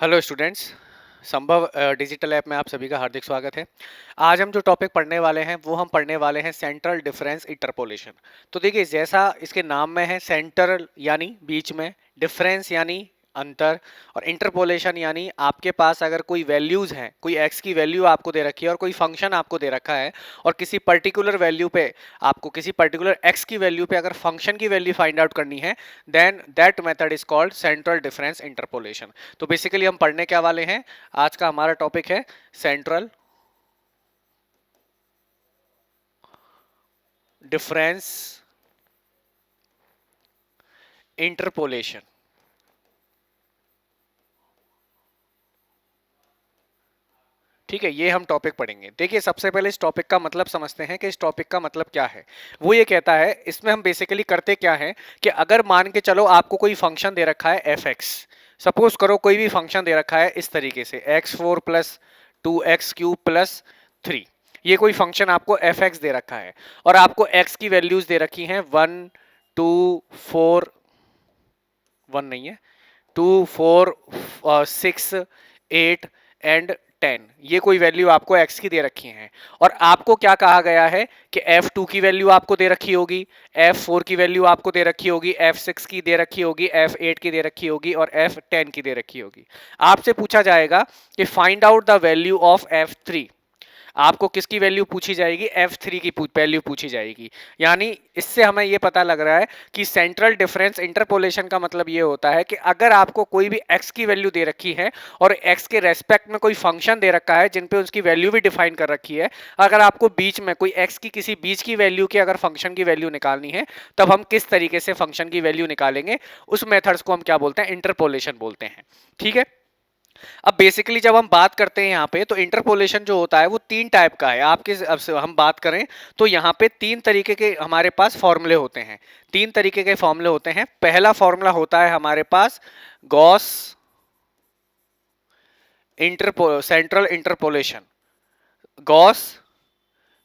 Hello students. संभव digital app में आप सभी का हार्दिक स्वागत है। आज हम जो टॉपिक पढ़ने वाले हैं वो हम पढ़ने वाले हैं सेंट्रल डिफरेंस इंटरपोलेशन। तो देखिए, जैसा इसके नाम में है, सेंट्रल यानी बीच में, डिफरेंस यानी अंतर, और इंटरपोलेशन यानी आपके पास अगर कोई वैल्यूज हैं, कोई एक्स की वैल्यू आपको दे रखी है और कोई फंक्शन आपको दे रखा है, और किसी पर्टिकुलर वैल्यू पे आपको किसी पर्टिकुलर एक्स की वैल्यू पे अगर फंक्शन की वैल्यू फाइंड आउट करनी है, then that method is called central difference interpolation. तो बेसिकली हम पढ़ने क्या वाले हैं, आज का हमारा टॉपिक है सेंट्रल डिफरेंस इंटरपोलेशन। ठीक है, ये हम टॉपिक पढ़ेंगे। देखिए, सबसे पहले इस टॉपिक का मतलब समझते हैं कि इस टॉपिक का मतलब क्या है। वो ये कहता है, इसमें हम बेसिकली करते क्या है कि अगर मान के चलो आपको कोई फंक्शन दे रखा है एफ एक्स, सपोज करो कोई भी फंक्शन दे रखा है इस तरीके से x4 प्लस 2x³ प्लस 3। ये कोई फंक्शन आपको एफ एक्स दे रखा है और आपको x की वैल्यूज दे रखी हैं 1 2 4, 1 नहीं है, 2 4 6 8 एंड 10। ये कोई वैल्यू आपको x की दे रखी है और आपको क्या कहा गया है कि f2 की वैल्यू आपको दे रखी होगी, f4 की वैल्यू आपको दे रखी होगी, f6 की दे रखी होगी, f8 की दे रखी होगी और f10 की दे रखी होगी। आपसे पूछा जाएगा कि find out the value of f3। आपको किसकी वैल्यू पूछी जाएगी, f3 की वैल्यू पूछी जाएगी। यानी इससे हमें यह पता लग रहा है कि सेंट्रल डिफरेंस इंटरपोलेशन का मतलब यह होता है कि अगर आपको कोई भी x की वैल्यू दे रखी है और x के रेस्पेक्ट में कोई फंक्शन दे रखा है जिन पे उसकी वैल्यू भी डिफाइन कर रखी है, अगर आपको बीच में कोई x की किसी बीच की वैल्यू की अगर फंक्शन की वैल्यू निकालनी है, तब हम किस तरीके से फंक्शन की वैल्यू निकालेंगे, उस मेथड्स को हम क्या बोलते हैं, इंटरपोलेशन बोलते हैं। ठीक है। अब बेसिकली जब हम बात करते हैं यहाँ पे, तो इंटरपोलेशन जो होता है वो तीन टाइप का है। आपके अब से हम बात करें तो यहाँ पे तीन तरीके के हमारे पास फॉर्मूले होते हैं। तीन तरीके के फॉर्मूले होते हैं। पहला फॉर्मूला होता है हमारे पास Gauss central interpolation, Gauss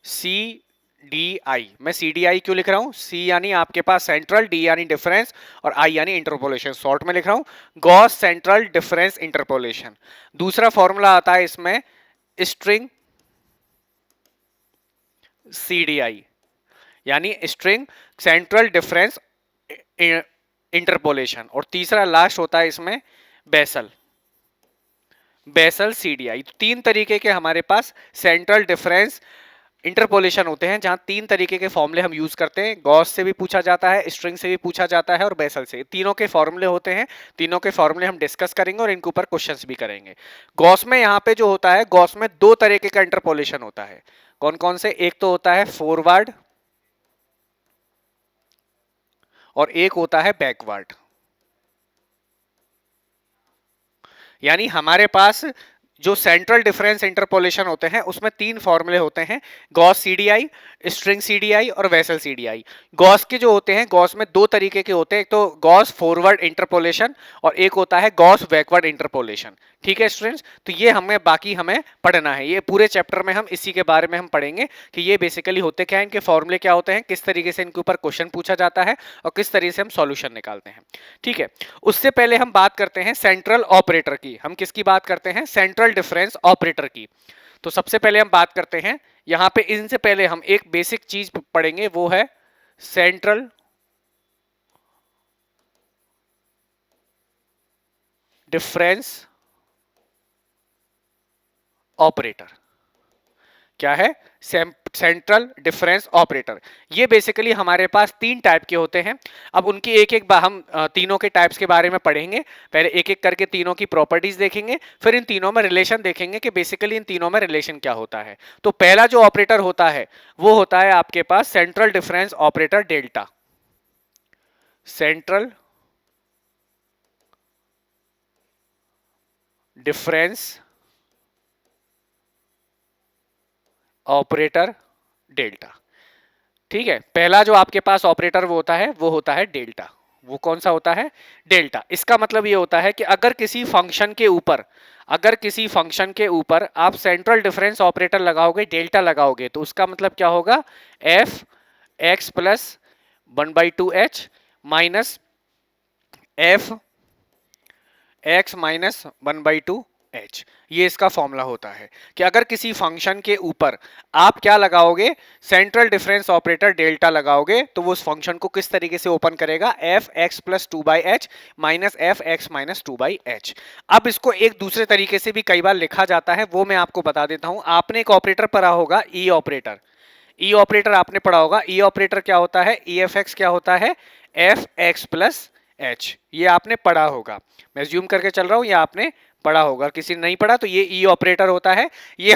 C D I. मैं सी डी आई क्यों लिख रहा हूं, सी यानी आपके पास सेंट्रल, डी यानी डिफरेंस और आई यानी इंटरपोलेशन, शॉर्ट में लिख रहा हूं गॉस सेंट्रल डिफरेंस इंटरपोलेशन। दूसरा फॉर्मूला आता है इसमें स्ट्रिंग सी डी आई, यानी स्ट्रिंग सेंट्रल डिफरेंस इंटरपोलेशन। और तीसरा लास्ट होता है इसमें Bessel Bessel C D I. तीन तरीके के हमारे पास सेंट्रल डिफरेंस इंटरपोलेशन होते हैं, जहां तीन तरीके के फॉर्मूले हम यूज करते हैं। गॉस से भी पूछा जाता है, स्ट्रिंग से भी पूछा जाता है और बेसल से। तीनों के फॉर्मूले होते हैं, तीनों के फॉर्मूले हम डिस्कस करेंगे और इनके ऊपर क्वेश्चंस भी करेंगे। गॉस में यहाँ पे जो होता है, गॉस में दो तरीके का इंटरपोलेशन होता है। कौन कौन से, एक तो होता है फॉरवर्ड और एक होता है बैकवर्ड। यानी हमारे पास जो सेंट्रल डिफरेंस इंटरपोलेशन होते हैं उसमें तीन फॉर्मूले होते हैं, गॉस सीडीआई, स्ट्रिंग सीडीआई और वेसल सीडीआई। गॉस के जो होते हैं, गॉस में दो तरीके के होते हैं, एक तो गॉस फॉरवर्ड इंटरपोलेशन और एक होता है गॉस बैकवर्ड इंटरपोलेशन। ठीक है स्टूडेंट्स, तो ये हमें पढ़ना है। ये पूरे चैप्टर में हम इसी के बारे में हम पढ़ेंगे कि ये बेसिकली होते क्या है, इनके फॉर्मूले क्या होते हैं, किस तरीके से इनके ऊपर क्वेश्चन पूछा जाता है और किस तरीके से हम सॉल्यूशन निकालते हैं। ठीक है, उससे पहले हम बात करते हैं सेंट्रल ऑपरेटर की। हम किसकी बात करते हैं, सेंट्रल डिफरेंस ऑपरेटर की। तो सबसे पहले हम बात करते हैं, यहां पे इनसे पहले हम एक बेसिक चीज पढ़ेंगे, वो है सेंट्रल डिफरेंस ऑपरेटर। क्या है, सेंट्रल डिफरेंस ऑपरेटर। ये बेसिकली हमारे पास तीन टाइप के होते हैं। अब उनकी एक एक हम तीनों के टाइप्स के बारे में पढ़ेंगे। पहले एक एक करके तीनों की प्रॉपर्टीज देखेंगे, फिर इन तीनों में रिलेशन देखेंगे कि बेसिकली इन तीनों में रिलेशन क्या होता है। तो पहला जो ऑपरेटर होता है वो होता है आपके पास central difference operator delta. Central difference operator delta. ठीक है, पहला जो आपके पास ऑपरेटर वो होता है डेल्टा। वो कौन सा होता है, डेल्टा। इसका मतलब ये होता है कि अगर किसी फंक्शन के ऊपर आप सेंट्रल डिफरेंस ऑपरेटर लगाओगे, डेल्टा लगाओगे, तो उसका मतलब क्या होगा, F x plus 1/2 H minus F x minus 1/2h। ये इसका फॉर्मूला होता है कि अगर किसी फंक्शन के ऊपर आप क्या लगाओगे, सेंट्रल डिफरेंस ऑपरेटर डेल्टा लगाओगे, तो वो उस फंक्शन को किस तरीके से ओपन करेगा, F x plus 2/h minus F x minus 2/h। अब इसको एक दूसरे तरीके से भी कई बार लिखा जाता है, वो मैं आपको बता देता हूं। आपने एक ऑपरेटर पढ़ा होगा, ई ऑपरेटर। ई ऑपरेटर आपने पढ़ा होगा। ई ऑपरेटर क्या होता है, ई एफ एक्स क्या होता है, एफ एक्स प्लस एच। ये आपने पढ़ा होगा, मैं ज्यूम करके चल रहा हूं, ये आपने पढ़ा होगा। किसी ने नहीं पढ़ा तो ये ई ऑपरेटर होता है। ये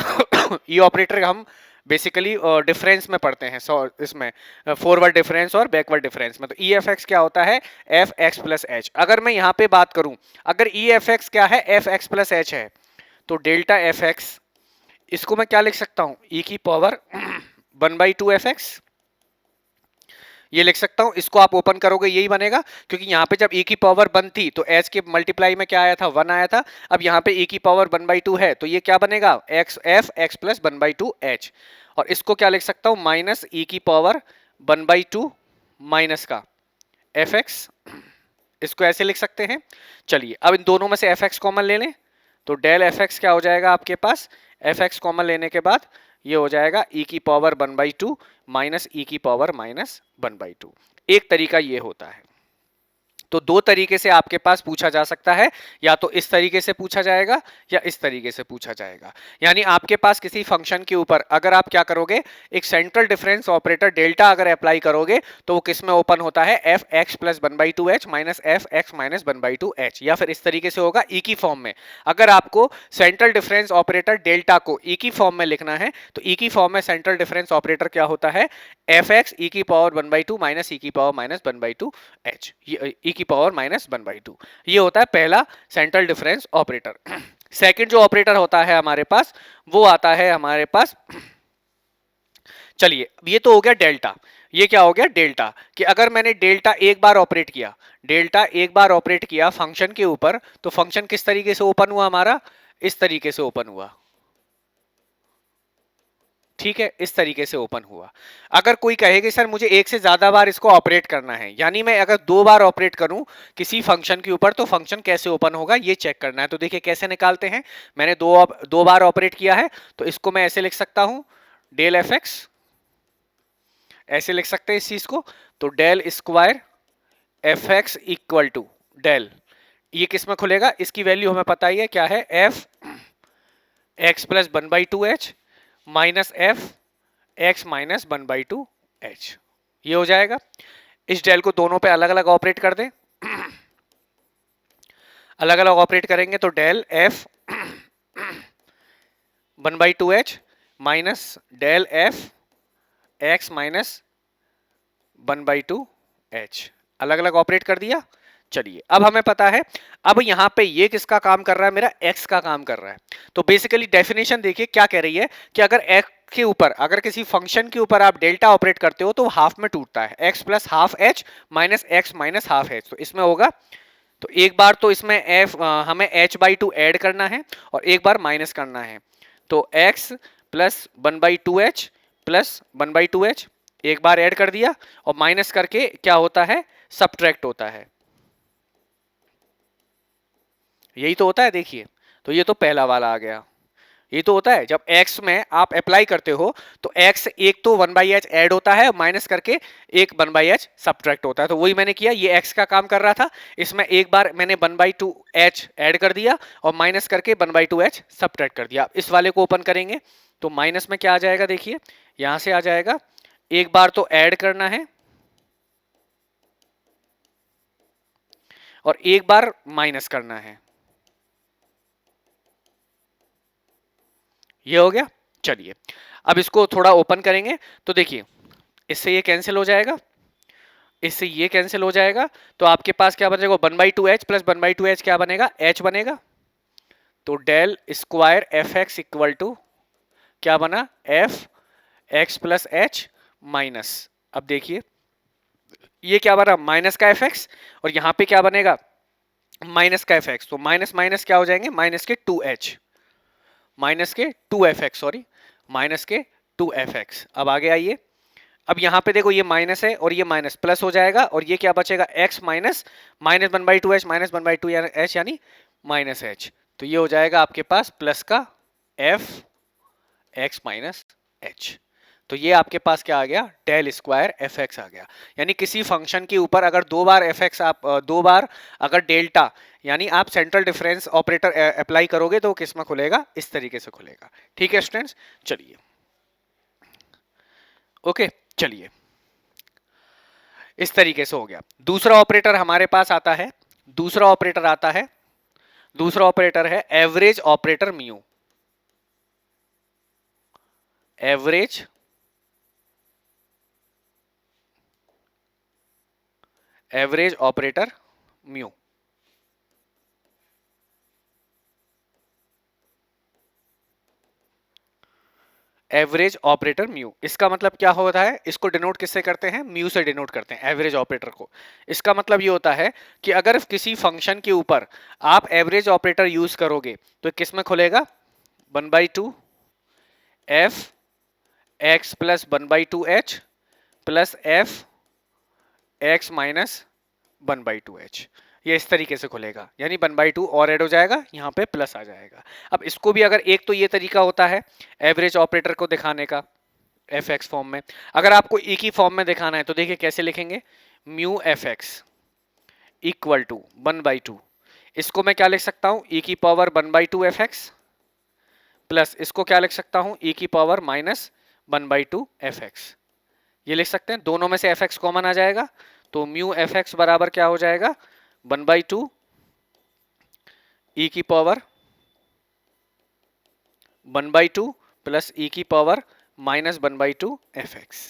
ई ऑपरेटर हम बेसिकली डिफरेंस में पढ़ते हैं, इसमें फॉरवर्ड डिफरेंस और बैकवर्ड डिफरेंस में। तो ई एफ एक्स क्या होता है, एफ एक्स प्लस एच। अगर मैं यहाँ पे बात करूं, अगर ई एफ एक्स क्या है, एफ एक्स प्लस एच है, तो डेल्टा एफ एक्स, इसको मैं क्या लिख सकता हूं, ई की पावर 1/2 एफ, ये लिख सकता हूं। इसको आप ओपन करोगे यही बनेगा, क्योंकि यहां पे जब e की पावर 1 थी तो h के मल्टीप्लाई में क्या आया था, 1 आया था। अब यहां पे e की पावर 1/2 है, तो ये क्या बनेगा, x f x plus 1/2h। और इसको क्या लिख सकता हूं, माइनस e की पावर 1/2 माइनस का fx, इसको ऐसे लिख सकते हैं। चलिए अब इन दोनों में से fx कॉमन ले लें, तो डेल fx क्या हो जाएगा आपके पास, fx कॉमन लेने के बाद ये हो जाएगा e की पावर 1/2 माइनस e की पावर माइनस 1/2। एक तरीका ये होता है। तो दो तरीके से आपके पास पूछा जा सकता है, या तो इस तरीके से पूछा जाएगा या इस तरीके से पूछा जाएगा। यानी आपके पास किसी फंक्शन के ऊपर अगर आप क्या करोगे, एक सेंट्रल डिफरेंस ऑपरेटर डेल्टा अगर अप्लाई करोगे, तो वो किस में ओपन होता है, f x plus 1/2h minus F x minus 1/2h। या फिर इस तरीके से होगा ई की फॉर्म में। अगर आपको सेंट्रल डिफरेंस ऑपरेटर डेल्टा को ई की फॉर्म में लिखना है, तो ई की फॉर्म में सेंट्रल डिफरेंस ऑपरेटर क्या होता है, एफ एक्स ई की पावर 1/2 माइनस ई की पावर माइनस 1/2h, ई की पावर माइनस 1/2। ये होता है पहला सेंट्रल डिफरेंस ऑपरेटर। सेकंड जो ऑपरेटर होता है हमारे पास, वो आता है हमारे पास, चलिए ये तो हो गया डेल्टा। ये क्या हो गया, डेल्टा, कि अगर मैंने डेल्टा एक बार ऑपरेट किया, डेल्टा एक बार ऑपरेट किया फंक्शन के ऊपर, तो फंक्शन किस तरीके से ओपन हुआ हमारा, इस तरीके से ओपन हुआ। ठीक है, इस तरीके से ओपन हुआ। अगर कोई कहे कि सर मुझे एक से ज्यादा बार इसको ऑपरेट करना है, यानी मैं अगर 2 बार ऑपरेट करूं किसी फंक्शन के ऊपर, तो फंक्शन कैसे ओपन होगा ये चेक करना है। तो देखिए कैसे निकालते हैं। मैंने दो बार ऑपरेट किया है, तो इसको मैं ऐसे लिख सकता हूं, डेल एफ एक्स, ऐसे लिख सकते हैं इस चीज को। तो del square F x equal to del, ये किस में खुलेगा, इसकी वैल्यू हमें पता ही है क्या है, f x plus 1/2h minus F x minus 1/2h। ये हो जाएगा। इस डेल को दोनों पे अलग अलग ऑपरेट कर दें, अलग अलग ऑपरेट करेंगे तो del f 1/2h minus del f x minus 1/2h, अलग अलग ऑपरेट कर दिया। चलिए अब हमें पता है, अब यहां पे ये किसका काम कर रहा है, मेरा x का काम कर रहा है। तो बेसिकली डेफिनेशन देखिए क्या कह रही है, कि अगर x के ऊपर, अगर किसी फंक्शन के ऊपर आप डेल्टा ऑपरेट करते हो, तो वो हाफ में टूटता है, x plus half h minus x minus half h। तो इसमें होगा, तो एक बार तो इसमें हमें h/2 ऐड करना है और एक बार माइनस करना है। तो x plus 1/2h plus 1/2h एक बार ऐड कर दिया, और माइनस करके क्या होता है, सब्ट्रैक्ट होता है। यही तो होता है, देखिए। तो ये तो पहला वाला आ गया। ये तो होता है जब x में आप अप्लाई करते हो, तो x एक तो 1/h ऐड होता है, माइनस करके एक 1/h सब्ट्रैक्ट होता है। तो वही मैंने किया, ये x का काम कर रहा था, इसमें एक बार मैंने 1/2h ऐड कर दिया और माइनस करके 1/2h सब्ट्रैक्ट कर दिया। इस वाले को ओपन करेंगे तो माइनस में क्या आ जाएगा, देखिए यहां से आ जाएगा, एक बार तो ऐड करना है और एक बार माइनस करना है। ये हो गया। चलिए अब इसको थोड़ा ओपन करेंगे तो देखिए, इससे ये कैंसिल हो जाएगा, इससे ये कैंसिल हो जाएगा, तो आपके पास क्या बनेगा, 1/2h प्लस 1/2h क्या बनेगा, h बनेगा। तो del square F x equal to क्या बना, f x plus h minus, अब देखिए ये क्या बना, माइनस का एफ एक्स, और यहां पे क्या बनेगा, माइनस का एफ एक्स। तो माइनस माइनस क्या हो जाएंगे, माइनस के 2h, माइनस के 2fx, सॉरी माइनस के 2fx। अब आगे आइए, अब यहां पे देखो ये माइनस है और ये माइनस प्लस हो जाएगा, और ये क्या बचेगा, x minus minus 1/2h minus 1/2h यानी माइनस एच, तो ये हो जाएगा आपके पास प्लस का एफ एक्स माइनस एच। तो ये आपके पास क्या आ गया, डेल स्क्वायर एफ एक्स आ गया। यानी किसी फंक्शन के ऊपर अगर दो बार एफ एक्स आप दो बार अगर डेल्टा यानी आप सेंट्रल डिफरेंस ऑपरेटर अप्लाई करोगे तो वो किस में खुलेगा, इस तरीके से खुलेगा। ठीक है स्टूडेंट्स, चलिए ओके, चलिए इस तरीके से हो गया। दूसरा ऑपरेटर हमारे पास आता है, दूसरा ऑपरेटर आता है, दूसरा ऑपरेटर है average operator mu. Average average operator mu. Average operator mu, इसका मतलब क्या होता है, इसको डिनोट किससे करते हैं, म्यू से डिनोट करते हैं एवरेज ऑपरेटर को। इसका मतलब ये होता है कि अगर किसी फंक्शन के ऊपर आप एवरेज ऑपरेटर यूज करोगे तो किस में खुलेगा, 1/2 f x plus 1/2 H plus F x minus 1/2 H. ये इस तरीके से खुलेगा, यानी 1/2 और ऐड हो जाएगा, यहाँ पे प्लस आ जाएगा। अब इसको भी अगर एक तो ये तरीका होता है एवरेज ऑपरेटर को दिखाने का एफ एक्स फॉर्म में, अगर आपको एक ही फॉर्म में दिखाना है तो देखिए कैसे लिखेंगे, mu f x equal to 1/2, इसको मैं क्या लिख सकता हूं, ई की पावर 1/2 एफ एक्स प्लस इसको क्या लिख सकता हूं, ई की पावर माइनस 1/2 एफ एक्स। ये लिख सकते हैं, दोनों में से एफ एक्स कॉमन आ जाएगा, तो म्यू एफ एक्स बराबर क्या हो जाएगा, 1/2 ई की पावर 1/2 प्लस ई की पावर माइनस 1/2 एफ एक्स।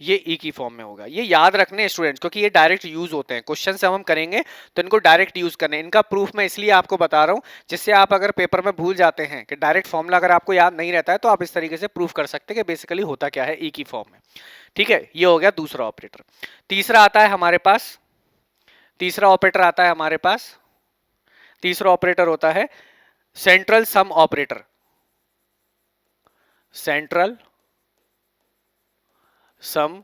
ये ई की फॉर्म में होगा। ये याद रखने स्टूडेंट्स, क्योंकि ये डायरेक्ट यूज होते हैं, क्वेश्चन से हम करेंगे तो इनको डायरेक्ट यूज करने। इनका प्रूफ मैं इसलिए आपको बता रहा हूं जिससे आप अगर पेपर में भूल जाते हैं कि डायरेक्ट फॉर्मूला अगर आपको याद नहीं रहता है तो आप इस तरीके से प्रूफ कर सकते हैं कि बेसिकली होता क्या है ई की फॉर्म में। ठीक है, ये हो गया दूसरा ऑपरेटर। तीसरा आता है हमारे पास, तीसरा ऑपरेटर आता है हमारे पास, तीसरा ऑपरेटर होता है सेंट्रल सम ऑपरेटर। सेंट्रल सम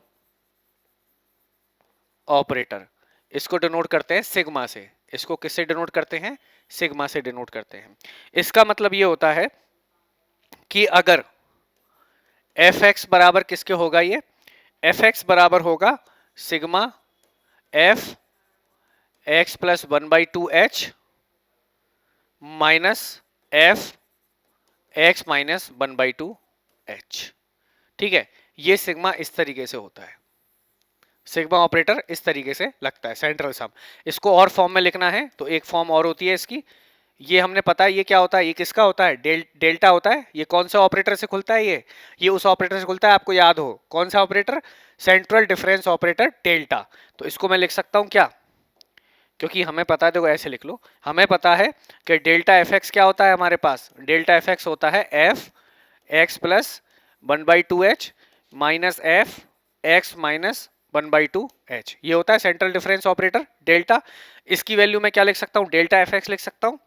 ऑपरेटर, इसको डिनोट करते हैं सिग्मा से। इसको किससे डिनोट करते हैं, सिग्मा से डिनोट करते हैं। इसका मतलब ये होता है कि अगर एफ एक्स बराबर किसके होगा, ये एफ एक्स बराबर होगा sigma F x plus 1/2 H minus F x minus 1/2 H. ठीक है, ये सिग्मा इस तरीके से होता है, सिग्मा ऑपरेटर इस तरीके से लगता है सेंट्रल सम। इसको और फॉर्म में लिखना है तो एक फॉर्म और होती है इसकी, ये हमने पता है ये क्या होता है, ये किसका होता है, डेल्टा होता है। ये कौन सा ऑपरेटर से खुलता है, ये उस ऑपरेटर से खुलता है, आपको याद हो कौन सा operator, central difference operator delta. तो इसको मैं लिख सकता हूं क्या, क्योंकि हमें पता है, देखो ऐसे लिख लो, हमें पता है कि डेल्टा एफ एक्स क्या होता है हमारे पास, डेल्टा एफ एक्स होता है f x plus 1/2 H minus F x minus 1/2 H. ये होता है सेंट्रल डिफरेंस ऑपरेटर डेल्टा। इसकी वैल्यू मैं क्या लिख सकता हूं, डेल्टा एफ एक्स लिख सकता हूं।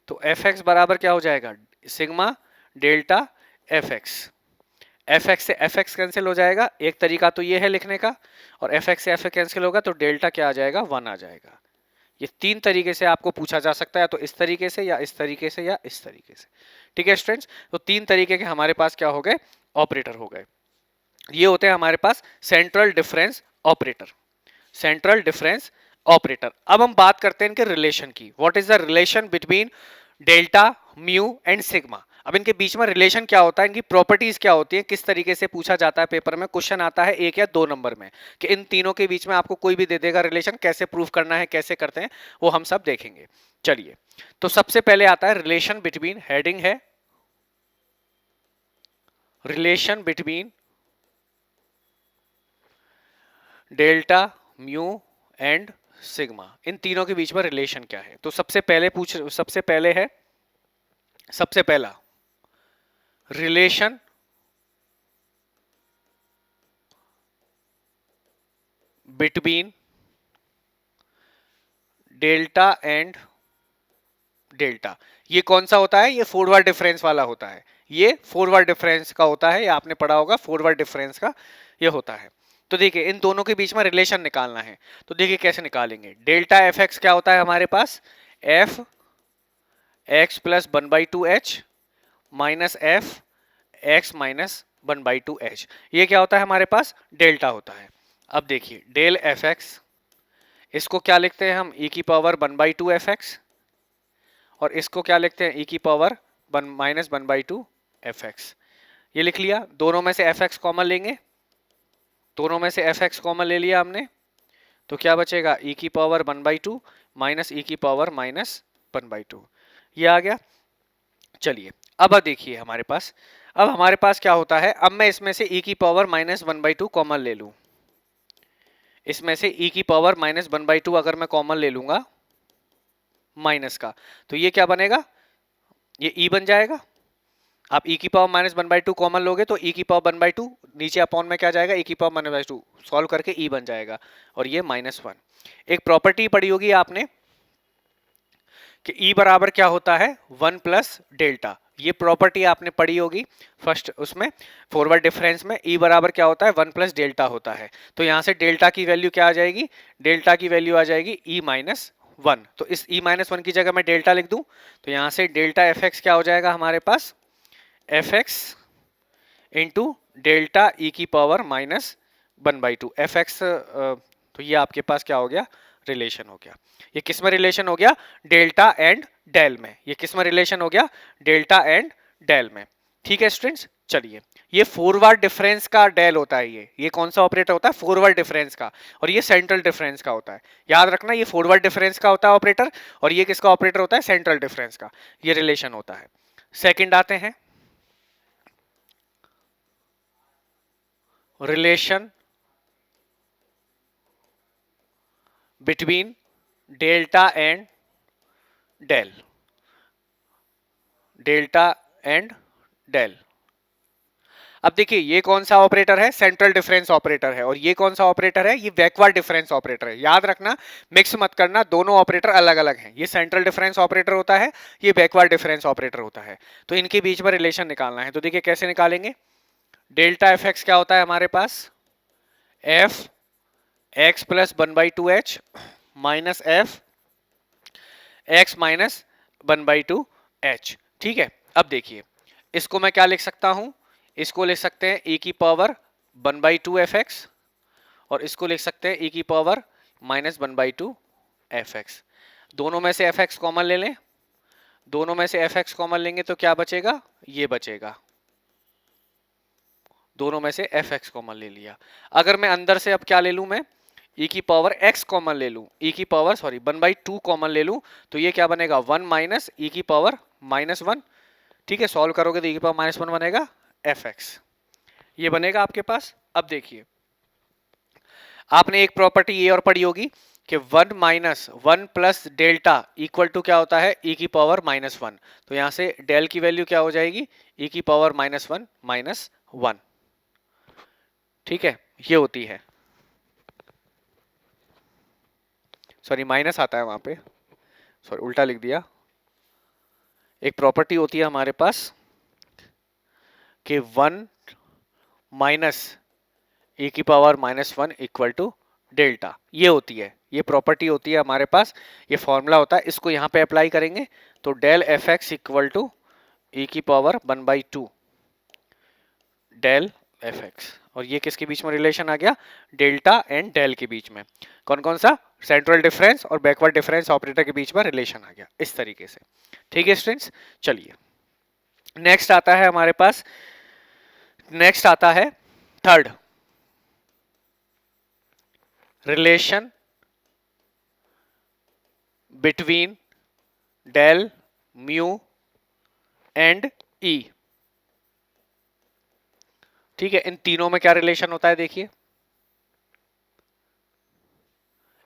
तो एफ एक्स बराबर क्या हो जाएगा, sigma delta F x. F x से एफ एक्स कैंसिल हो जाएगा, एक तरीका तो ये है लिखने का, और एफ एक्स से एफ एक्स कैंसिल होगा तो डेल्टा क्या आ जाएगा, 1 आ जाएगा। ये तीन तरीके से आपको पूछा जा सकता है, तो इस तरीके से या इस तरीके से या इस तरीके से। ठीक है स्टूडेंट्स, तो तीन तरीके के हमारे पास क्या हो गए, ऑपरेटर हो गए। ये होते हैं हमारे पास central difference operator, central difference operator. अब हम बात करते हैं इनके रिलेशन की, what is the relation between delta mu and sigma. अब इनके बीच में रिलेशन क्या होता है, इनकी प्रॉपर्टीज क्या होती है, किस तरीके से पूछा जाता है पेपर में, क्वेश्चन आता है 1 या 2 नंबर में कि इन तीनों के बीच में आपको कोई भी दे देगा रिलेशन, कैसे प्रूफ करना है, कैसे करते हैं, वो हम सब देखेंगे। चलिए, तो सबसे पहले आता है रिलेशन बिटवीन, हेडिंग है relation between delta mu and sigma. इन तीनों के बीच में रिलेशन क्या है, तो सबसे पहले है, सबसे पहला relation between delta and delta. ये कौन सा होता है, ये फॉरवर्ड डिफरेंस वाला होता है, ये फॉरवर्ड डिफरेंस का होता है, ये आपने पढ़ा होगा फॉरवर्ड डिफरेंस का ये होता है। तो देखिए इन दोनों के बीच में रिलेशन निकालना है, तो देखिए कैसे निकालेंगे। डेल्टा एफ एक्स क्या होता है हमारे पास, F x plus 1/2h minus F x minus 1/2h। ये क्या होता है हमारे पास? डेल्टा होता है। अब देखिए डेल एफ एक्स, इसको क्या लिखते हैं हम? e की पावर 1/2 fx, और इसको क्या लिखते हैं? e की पावर माइनस 1/2 fx। ये लिख लिया। दोनों में से fx कॉमन लेंगे, दोनों में से fx कॉमन ले लिया हमने, तो क्या बचेगा? e की पावर 1/2 माइनस e की पावर माइनस 1/2। ये आ गया। चलिए अब देखिए हमारे पास क्या होता है। अब मैं इसमें से e की पावर माइनस 1/2 कॉमन ले लूं, इसमें से e की पावर माइनस 1/2 अगर मैं कॉमन ले लूंगा माइनस का, तो ये क्या बनेगा? ये e बन जाएगा। आप e की पावर माइनस 1/2 कॉमन लोगे तो e की पावर 1/2 नीचे अपॉन में क्या जाएगा? e की पावर माइनस 2 सॉल्व करके e बन जाएगा, और ये -1। एक प्रॉपर्टी पढ़ी होगी आपने कि e बराबर क्या होता है? 1 प्लस डेल्टा। ये प्रॉपर्टी आपने पढ़ी होगी फर्स्ट उसमें, फॉरवर्ड डिफरेंस में। e बराबर क्या होता है? 1 प्लस डेल्टा होता है। तो यहां से डेल्टा की वैल्यू क्या आ जाएगी? डेल्टा की वैल्यू आ जाएगी e माइनस 1। तो इस e माइनस 1 की जगह मैं डेल्टा लिख दूं, तो यहां से डेल्टा एफ एक्स क्या हो जाएगा हमारे पास? F X into delta E की पावर माइनस 1/2 एफ एक्स। तो ये आपके पास क्या हो गया? रिलेशन हो गया। ये किस में रिलेशन हो गया? डेल्टा एंड डेल में। ये किस में रिलेशन हो गया? डेल्टा एंड डेल में। ठीक है स्टूडेंट्स, चलिए ये फॉरवर्ड डिफरेंस का डेल होता है। ये कौन सा ऑपरेटर होता है? फॉरवर्ड डिफरेंस का, और ये सेंट्रल डिफरेंस का होता है। याद रखना, ये फॉरवर्ड डिफरेंस का होता है ऑपरेटर, और ये किसका ऑपरेटर होता है? सेंट्रल डिफरेंस का। ये रिलेशन होता है। सेकंड आते हैं, relation between delta and del. Delta and del. अब देखिए ये कौन सा ऑपरेटर है? सेंट्रल डिफरेंस ऑपरेटर है। और ये कौन सा ऑपरेटर है? ये बैकवर्ड डिफरेंस ऑपरेटर है। याद रखना, मिक्स मत करना, दोनों ऑपरेटर अलग अलग हैं। ये सेंट्रल डिफरेंस ऑपरेटर होता है, ये बैकवर्ड डिफरेंस ऑपरेटर होता है। तो इनके बीच में रिलेशन निकालना है। तो देखिए कैसे निकालेंगे। डेल्टा एफ एक्स क्या होता है हमारे पास? F x plus 1/2h minus F x minus 1/2h। ठीक है। अब देखिए इसको मैं क्या लिख सकता हूं? इसको लिख सकते हैं e की पावर 1/2 fx, और इसको लिख सकते हैं e की पावर माइनस 1/2 fx। दोनों में से fx कॉमन ले लें, दोनों में से fx कॉमन लेंगे तो क्या बचेगा? ये बचेगा। दोनों में से fx कॉमन ले लिया। अगर मैं अंदर से अब क्या ले लूं? मैं e की पावर x कॉमन ले लूं, e की पावर 1/2 कॉमन ले लूं, तो ये क्या बनेगा? 1 माइनस e की पावर -1। ठीक है, सॉल्व करोगे तो e की पावर -1 बनेगा fx। ये बनेगा आपके पास। अब देखिए आपने एक प्रॉपर्टी ये और पढ़ी होगी कि 1 minus 1 plus delta equal to क्या होता है? e की पावर -1। तो यहां से डेल की वैल्यू क्या हो जाएगी? e की पावर -1 -1। ठीक है, ये होती है, सॉरी माइनस आता है वहां पे, सॉरी उल्टा लिख दिया। एक प्रॉपर्टी होती है हमारे पास कि 1 माइनस e की पावर -1 इक्वल टू डेल्टा। ये होती है, ये प्रॉपर्टी होती है हमारे पास, ये फॉर्मूला होता है। इसको यहां पे अप्लाई करेंगे तो del f x equal to e की पावर 1/2 डेल एफ एक्स। और ये किसके बीच में रिलेशन आ गया? डेल्टा एंड डेल के बीच में। कौन कौन सा? सेंट्रल डिफरेंस और बैकवर्ड डिफरेंस ऑपरेटर के बीच में रिलेशन आ गया इस तरीके से। ठीक है स्टूडेंट्स, चलिए नेक्स्ट आता है हमारे पास, नेक्स्ट आता है third, relation between del mu and E. ठीक है, इन तीनों में क्या रिलेशन होता है? देखिए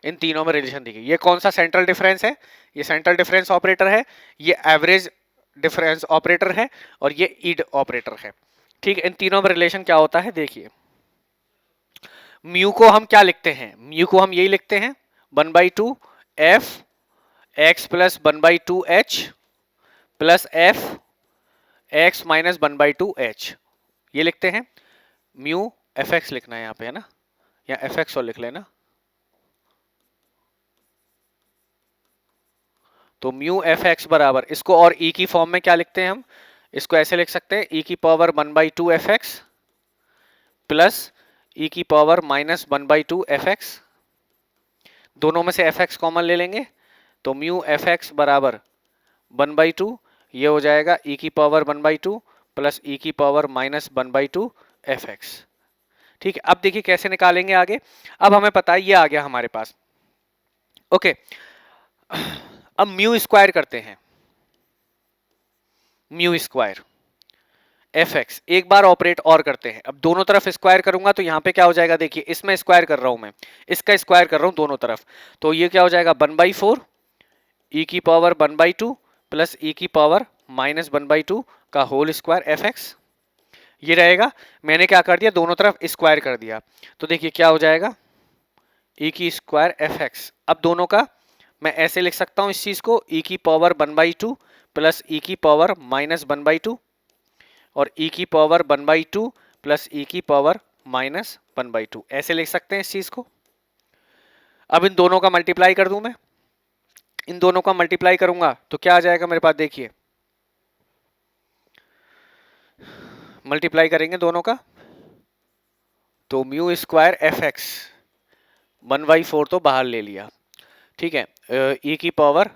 इन तीनों में रिलेशन देखिए। ये कौन सा सेंट्रल डिफरेंस है? ये सेंट्रल डिफरेंस ऑपरेटर है, ये एवरेज डिफरेंस ऑपरेटर है, और ये ईड ऑपरेटर है। ठीक है, इन तीनों में रिलेशन क्या होता है? देखिए म्यू को हम क्या लिखते हैं? म्यू को हम यही लिखते हैं 1/2 f x plus 1/2h plus F x minus 1/2h। ये लिखते हैं म्यू। एफ एक्स लिखना है यहाँ पे, है ना, या एफ एक्स और लिख लेना। तो म्यू एफ एक्स बराबर, इसको और ई की फॉर्म में क्या लिखते हैं हम, इसको ऐसे लिख सकते हैं, ई की पावर 1/2 एफ एक्स प्लस ई की पावर -1/2 एफ एक्स, दोनों में से एफ एक्स कॉमन ले लेंगे, तो म्यू एफ एक्स बराबर 1/2, ये हो जाएगा ई की पावर 1/2 प्लस ई की पावर -1/2 एफ एक्स। ठीक है, अब देखिए कैसे निकालेंगे आगे। अब हमें पता है ये आ गया हमारे पास। ओके, अब म्यू स्क्वायर करते हैं, म्यू स्क्वायर एफ एक्स एक बार ऑपरेट और करते हैं। अब दोनों तरफ स्क्वायर करूंगा तो यहाँ पे क्या हो जाएगा, देखिए इसमें स्क्वायर कर रहा हूं मैं, इसका स्क्वायर कर रहा हूं दोनों तरफ, तो ये क्या हो जाएगा 1/4 ई की पावर 1/2 प्लस ई की पावर -1/2 का होल स्क्वायर एफ एक्स, ये रहेगा। मैंने क्या कर दिया, दोनों तरफ स्क्वायर कर दिया, तो देखिए क्या हो जाएगा ई की स्क्वायर एफ एक्स। अब दोनों का मैं ऐसे लिख सकता हूं इस चीज को, ई की पावर 1/2 प्लस ई की पावर -1/2 और ई की पावर 1/2 प्लस ई की पावर -1/2, ऐसे लिख सकते हैं इस चीज को। अब इन दोनों का मल्टीप्लाई कर दूं मैं, इन दोनों का मल्टीप्लाई करूंगा तो क्या आ जाएगा मेरे पास, देखिए मल्टीप्लाई करेंगे दोनों का, तो म्यू स्क्वायर एफ एक्स 1/4 तो बाहर ले लिया, ठीक है, ई की पावर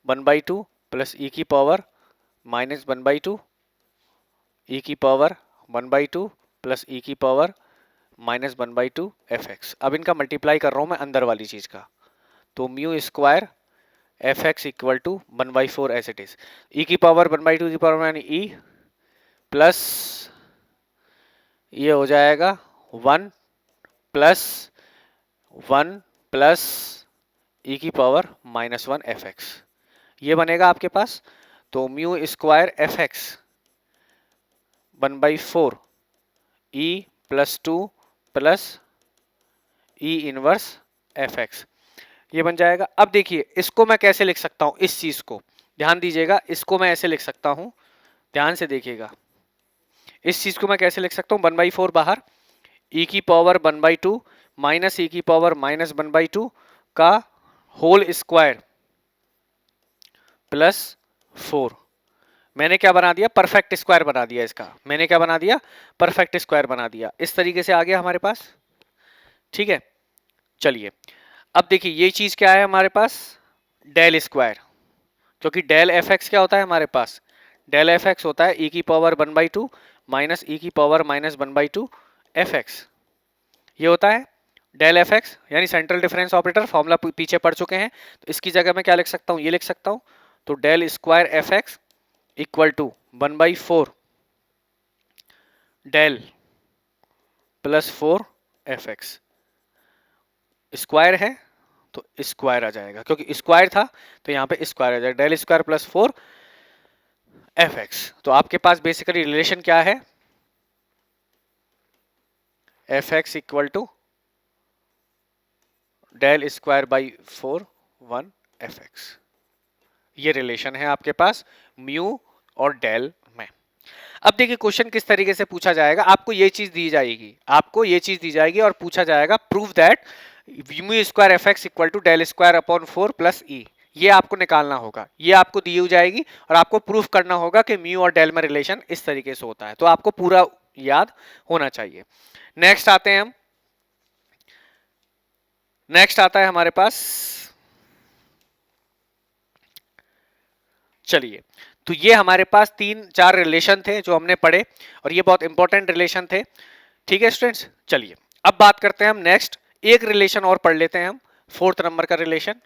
1/2 प्लस ई की पावर -1/2 ई की पावर 1/2 प्लस ई की पावर -1/2 एफ एक्स। अब इनका मल्टीप्लाई कर रहा हूं मैं अंदर वाली चीज का, तो mu square F x equal to 1/4 as it is, E की पावर 1/2 की पावर यानी ई प्लस ये हो जाएगा 1 प्लस 1 प्लस ई की पावर -1 एफ एक्स, ये बनेगा आपके पास। तो mu square F x 1/4 E plus 2 plus ई इनवर्स एफ एक्स, ये बन जाएगा। अब देखिए इसको मैं कैसे लिख सकता हूं, इस चीज को ध्यान दीजिएगा, इसको मैं ऐसे लिख सकता हूं, ध्यान से देखिएगा, इस चीज को मैं कैसे लिख सकता हूं, 1/4 बाहर, ई की पावर 1/2 माइनस ई की पावर -1/2 का होल स्क्वायर प्लस 4, मैंने क्या बना दिया, परफेक्ट स्क्वायर बना दिया इसका, मैंने क्या बना दिया, परफेक्ट स्क्वायर बना दिया। इस तरीके से आ गया हमारे पास, ठीक है। चलिए अब देखिए ये चीज क्या है हमारे पास, डेल स्क्वायर, क्योंकि डेल एफ एक्स क्या होता है हमारे पास, डेल एफ एक्स होता है ई की पावर 1/2 माइनस ई की पावर -1/2 एफ एक्स, ये होता है डेल एफ एक्स, यानी सेंट्रल डिफरेंस ऑपरेटर, फॉर्मूला पीछे पढ़ चुके हैं, तो इसकी जगह मैं क्या लिख सकता हूं, ये लिख सकता हूं, तो del square F x equal to 1/4 del plus 4 f x, square है तो स्क्वायर आ जाएगा, क्योंकि स्क्वायर था तो यहाँ पे स्क्वायर आ जाएगा, del square plus 4 f x. तो आपके पास बेसिकली रिलेशन क्या है, f x equal to del square by 4 1 F x, ये रिलेशन है आपके पास म्यू और डेल में। अब देखिए क्वेश्चन किस तरीके से पूछा जाएगा, आपको ये चीज दी जाएगी, आपको ये चीज दी जाएगी और पूछा जाएगा prove that mu square F x equal to del square upon 4 plus E, ये आपको निकालना होगा, ये आपको दी हुई जाएगी और आपको प्रूफ करना होगा कि म्यू और डेल में रिलेशन इस तरीके से होता है, तो आपको पूरा याद होना चाहिए। नेक्स्ट आते हैं हम, नेक्स्ट आता है हमारे पास, चलिए तो ये हमारे पास 3-4 रिलेशन थे जो हमने पढ़े और ये बहुत इंपॉर्टेंट रिलेशन थे, ठीक है स्टूडेंट्स। चलिए अब बात करते हैं हम नेक्स्ट, एक रिलेशन और पढ़ लेते हैं हम, 4th नंबर का रिलेशन।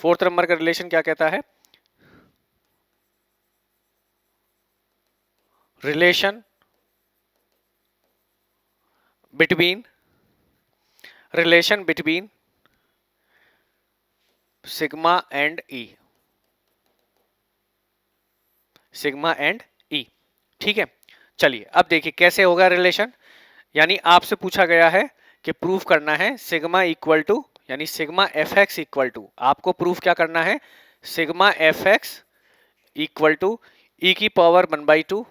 4th नंबर का रिलेशन क्या कहता है, relation between sigma and E, sigma and E, ठीक है। चलिए अब देखिए कैसे होगा रिलेशन, यानी आपसे पूछा गया है कि प्रूफ करना है सिग्मा इक्वल टू, यानी sigma F x equal to, आपको प्रूफ क्या करना है, sigma F x equal to E की पावर 1/2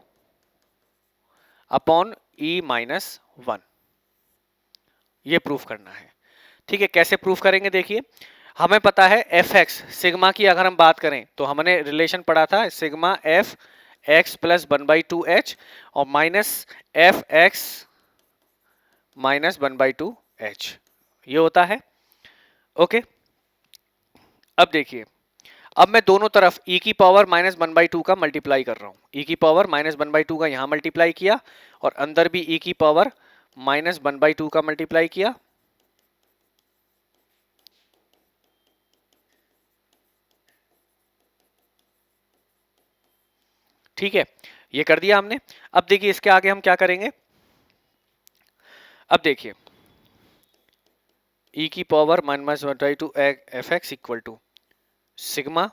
अपॉन ई -1, ये प्रूफ करना है, ठीक है। कैसे प्रूफ करेंगे देखिए, हमें पता है एफ एक्स सिग्मा की अगर हम बात करें तो हमने रिलेशन पढ़ा था sigma F x plus 1/2h और minus F x minus 1/2h, ये होता है। ओके, अब देखिए, अब मैं दोनों तरफ e की पावर -1/2 का मल्टीप्लाई कर रहा हूं। e की पावर -1/2 का यहां मल्टीप्लाई किया और अंदर भी e की पावर -1/2 का मल्टीप्लाई किया। ठीक है, ये कर दिया हमने। अब देखिए इसके आगे हम क्या करेंगे। अब देखिए e की power -1/2 f x equal to sigma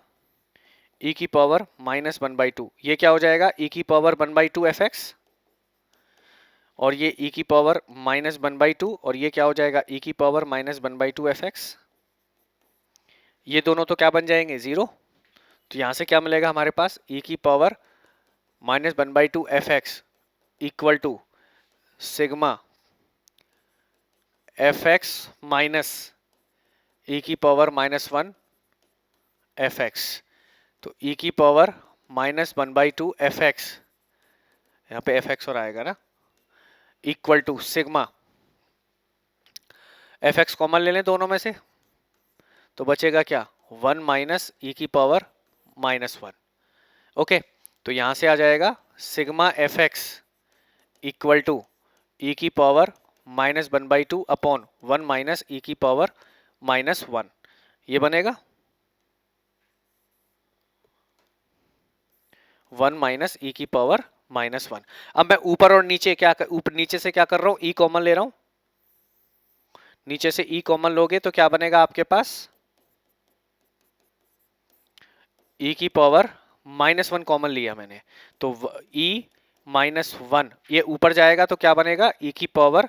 e की पावर -1/2, ये क्या हो जाएगा e की पावर 1/2 एफ एक्स, और ये e की पावर -1/2 और ये क्या हो जाएगा e की पावर -1/2 एफ एक्स। ये दोनों तो क्या बन जाएंगे, जीरो। तो यहां से क्या मिलेगा हमारे पास, e की power -1/2 f x equal to sigma F x minus e की पावर -1 एफ एक्स। तो e की पावर -1/2 एफ एक्स, यहाँ पे एफ एक्स और आएगा ना, equal to sigma F x common ले लें दोनों में से, तो बचेगा क्या, 1 माइनस ई की पावर -1। ओके, तो यहां से आ जाएगा sigma F x equal to E की पावर -1/2 अपॉन 1 माइनस ई की पावर -1, ये बनेगा 1 माइनस ई की पावर -1। अब मैं ऊपर और नीचे क्या ऊपर नीचे से क्या कर रहा हूं, ई कॉमन ले रहा हूं। नीचे से ई कॉमन लोगे तो क्या बनेगा आपके पास, ई की पावर -1 कॉमन लिया मैंने, तो ई -1 ये ऊपर जाएगा तो क्या बनेगा, ई की पावर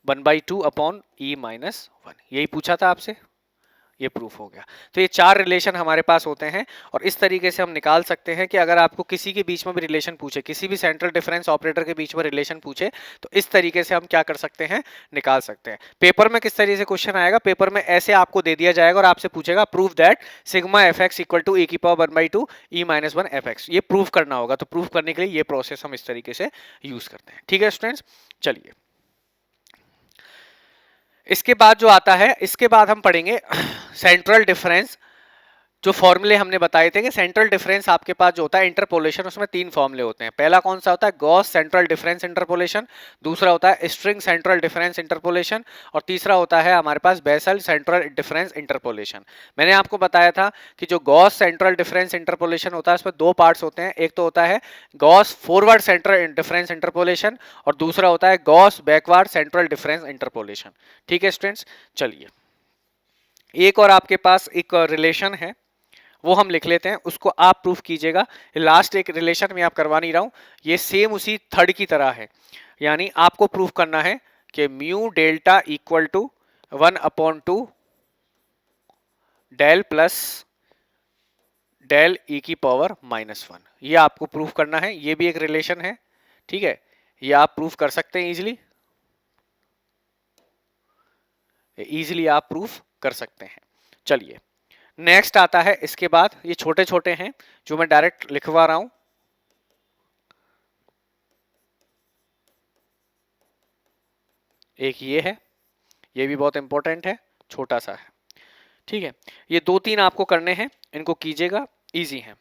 1/2 अपॉन ई -1, यही पूछा था आपसे, ये प्रूफ हो गया। तो ये चार रिलेशन हमारे पास होते हैं और इस तरीके से हम निकाल सकते हैं कि अगर आपको किसी के बीच में भी रिलेशन पूछे, किसी भी सेंट्रल डिफरेंस ऑपरेटर के बीच में रिलेशन पूछे, तो इस तरीके से हम क्या कर सकते हैं, निकाल सकते हैं। पेपर में किस तरीके से क्वेश्चन आएगा, पेपर में ऐसे आपको दे दिया जाएगा और आपसे पूछेगा proof that sigma F x equal to E की पावर 1/2 ई -1 एफ एक्स, ये प्रूफ करना होगा। तो प्रूफ करने के लिए ये प्रोसेस हम इस तरीके से यूज करते हैं। ठीक है स्टूडेंट्स, चलिए इसके बाद जो आता है, इसके बाद हम पढ़ेंगे सेंट्रल डिफरेंस। जो फॉर्मूले हमने बताए थे कि सेंट्रल डिफरेंस आपके पास जो होता है इंटरपोलेशन, उसमें तीन फॉर्मूले होते हैं। पहला कौन सा होता है, गॉस सेंट्रल डिफरेंस इंटरपोलेशन, दूसरा होता है स्ट्रिंग सेंट्रल डिफरेंस इंटरपोलेशन, और तीसरा होता है हमारे पास बेसल सेंट्रल डिफरेंस इंटरपोलेशन। मैंने आपको बताया था कि जो गॉस सेंट्रल डिफरेंस इंटरपोलेशन होता है उसमें दो पार्ट्स होते हैं, एक तो होता है Gauss forward central difference interpolation और दूसरा होता है Gauss backward central difference interpolation. ठीक है स्टूडेंट्स, चलिए एक और आपके पास एक रिलेशन है, वो हम लिख लेते हैं, उसको आप प्रूफ कीजिएगा। लास्ट एक रिलेशन में आप करवा नहीं रहा हूं, ये सेम उसी थर्ड की तरह है, यानी आपको प्रूफ करना है कि mu delta equal to 1/2 del plus del e की पावर -1, ये आपको प्रूफ करना है। ये भी एक रिलेशन है, ठीक है, ये आप प्रूफ कर सकते हैं इजीली, इजीली आप प्रूफ कर सकते हैं। चलिए नेक्स्ट आता है, इसके बाद ये छोटे छोटे हैं जो मैं डायरेक्ट लिखवा रहा हूं। एक ये है, ये भी बहुत इंपॉर्टेंट है, छोटा सा है, ठीक है। ये दो तीन आपको करने हैं, इनको कीजिएगा, इजी है।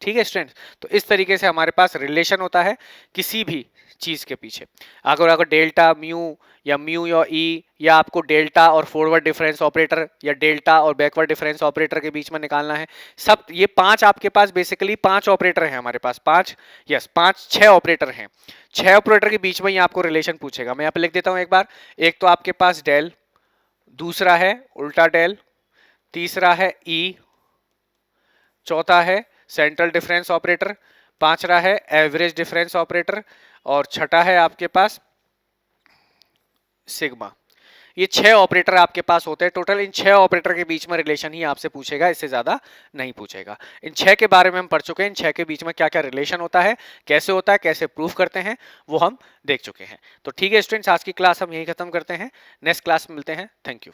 ठीक है स्टूडेंट्स, तो इस तरीके से हमारे पास रिलेशन होता है किसी भी चीज के पीछे। अगर अगर डेल्टा म्यू या ई या आपको डेल्टा और फॉरवर्ड डिफरेंस ऑपरेटर या डेल्टा और बैकवर्ड डिफरेंस ऑपरेटर के बीच में निकालना है, सब ये पांच आपके पास बेसिकली पांच ऑपरेटर हैं हमारे पास, पांच, यस पांच, छह ऑपरेटर हैं। छह ऑपरेटर के बीच में ही आपको रिलेशन पूछेगा। मैं यहाँ पे लिख देता हूं एक बार, एक तो आपके पास डेल, दूसरा है उल्टा डेल, तीसरा है ई, चौथा है सेंट्रल डिफरेंस ऑपरेटर, पांचवा है एवरेज डिफरेंस ऑपरेटर, और छठा है आपके पास सिग्मा। ये छह ऑपरेटर आपके पास होते हैं टोटल। इन छह ऑपरेटर के बीच में रिलेशन ही आपसे पूछेगा, इससे ज्यादा नहीं पूछेगा। इन छह के बारे में हम पढ़ चुके हैं, इन छह के बीच में क्या क्या रिलेशन होता है, कैसे होता है, कैसे प्रूफ करते हैं, वो हम देख चुके हैं। तो ठीक है स्टूडेंट्स, आज की क्लास हम यही खत्म करते हैं, नेक्स्ट क्लास में मिलते हैं। Thank you.